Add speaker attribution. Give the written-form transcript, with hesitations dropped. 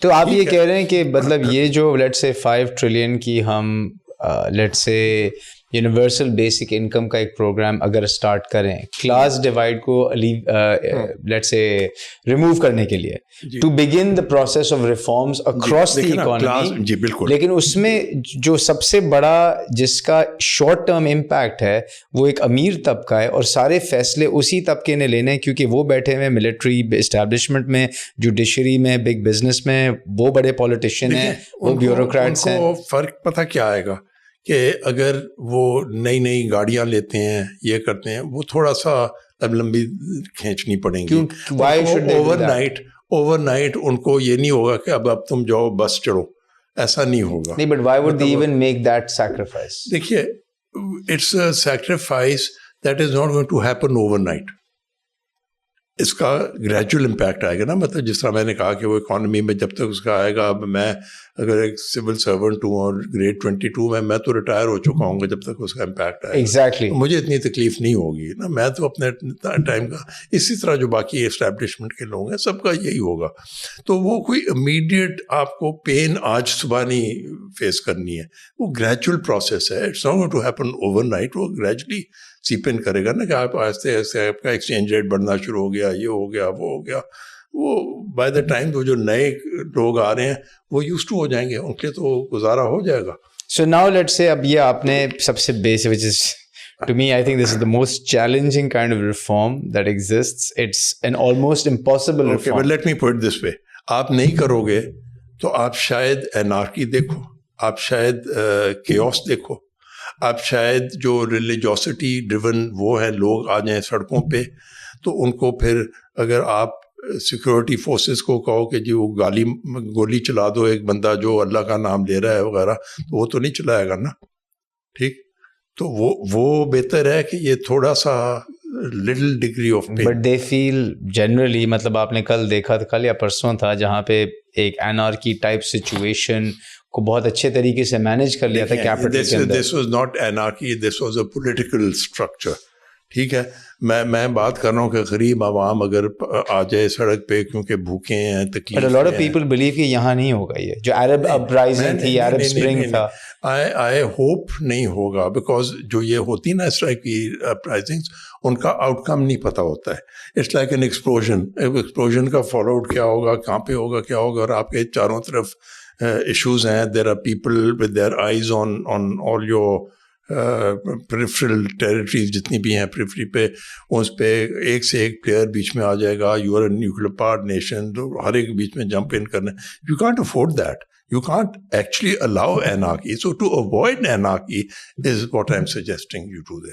Speaker 1: تو آپ یہ کہہ رہے ہیں کہ مطلب یہ جو لیٹ سے 5 ٹریلین کی ہم لیٹ سے یونیورسل بیسک انکم کا ایک پروگرام اگر اسٹارٹ کریں کلاس ڈیوائڈ کو لیٹ سے ریموو کرنے کے لیے to begin the process of reforms across the economy.
Speaker 2: جی بالکل.
Speaker 1: لیکن اس میں جو سب سے بڑا جس کا شارٹ ٹرم امپیکٹ ہے وہ ایک امیر طبقہ ہے, اور سارے فیصلے اسی طبقے نے لینے کیونکہ وہ بیٹھے ہوئے ملٹری اسٹیبلشمنٹ میں, جوڈیشری میں, بگ بزنس میں, وہ بڑے پولیٹیشین ہیں, وہ بیوروکریٹس ہیں.
Speaker 2: فرق پتہ کیا آئے گا کہ اگر وہ نئی نئی گاڑیاں لیتے ہیں, یہ کرتے ہیں, وہ تھوڑا سا لمبی کھینچنی پڑیں گی. اوور نائٹ ان کو یہ نہیں ہوگا کہ اب تم جاؤ بس چڑھو, ایسا نہیں ہوگا.
Speaker 1: نہیں, but why would they even make that sacrifice?
Speaker 2: دیکھیے, it's a sacrifice that is not going to happen overnight. اس کا گریجول امپیکٹ آئے گا نا. مطلب جس طرح میں نے کہا کہ وہ اکانومی میں جب تک اس کا آئے گا, اب میں اگر ایک سول سرونٹ ہوں اور گریڈ 22 میں تو ریٹائر ہو چکا ہوں گا جب تک اس کا امپیکٹ آئے گا.
Speaker 1: ایگزیکٹلی.
Speaker 2: مجھے اتنی تکلیف نہیں ہوگی نا, میں تو اپنے ٹائم کا, اسی طرح جو باقی اسٹیبلشمنٹ کے لوگ ہیں سب کا یہی ہوگا. تو وہ کوئی امیڈیٹ آپ کو پین آج صبح نہیں فیس کرنی ہے, وہ گریجول پروسیس ہے. It's not going to happen overnight. وہ گریجولی سیپ ان کرے گا نا کہ آپ آہستہ آہستہ آپ کا ایکسچینج ریٹ بڑھنا شروع ہو گیا, یہ ہو گیا, وہ ہو گیا. وہ بائی دا ٹائم وہ جو نئے لوگ آ رہے ہیں وہ یوز ٹو ہو جائیں گے, ان کے تو گزارا ہو جائے گا.
Speaker 1: سو ناؤ لیٹ سے اب یہ آپ نے سب سے بیس which is to me I think this is the most challenging kind of reform that exists. It's an almost impossible reform.
Speaker 2: But let me put it this way, آپ نہیں کرو گے تو آپ شاید انارکی دیکھو, آپ شاید کیوس دیکھو, آپ شاید جو ریلیجوسٹی ڈریون وہ ہیں لوگ آ جائیں سڑکوں پہ. تو ان کو پھر اگر آپ سیکورٹی فورسز کو کہو کہ جی وہ گولی چلا دو ایک بندہ جو اللہ کا نام لے رہا ہے وغیرہ, تو وہ تو نہیں چلائے گا نا. ٹھیک, تو وہ بہتر ہے کہ یہ تھوڑا سا little degree of pain.
Speaker 1: But they feel generally, مطلب آپ نے کل دیکھا تھا, کل یا پرسوں تھا, جہاں پہ ایک انارکی ٹائپ سچویشن کو بہت اچھے طریقے سے مینیج کر لیا تھا کیپٹل کے اندر.
Speaker 2: This was not anarchy, this was a political structure. ٹھیک ہے, میں بات کر رہا ہوں کہ غریب عوام اگر آ جائے سڑک پہ کیونکہ بھوکے ہیں, تکلیف.
Speaker 1: But a lot of people believe کہ یہاں نہیں ہوگا یہ جو عرب اپرائزنگ تھی, عرب اسپرنگ تھا.
Speaker 2: آئی ہوپ نہیں ہوگا, بیکاز جو یہ ہوتی نا اس طرح کی اپرائزنگس, ان کا آؤٹ کم نہیں پتہ ہوتا ہے. It's like an explosion. Explosion کا فالو آؤٹ کیا ہوگا, کہاں پہ ہوگا, کیا ہوگا, اور آپ کے چاروں طرف ایشوز ہیں. There are people with their eyes on all your peripheral territories جتنی بھی ہیں پریفری پہ, اس پہ ایک سے ایک پلیئر بیچ میں آ جائے گا. You are a nuclear power nation, تو ہر ایک بیچ میں جمپ ان کرنا. You can't afford that. You can't actually allow anarchy. So to avoid anarchy is what I'm suggesting you do this.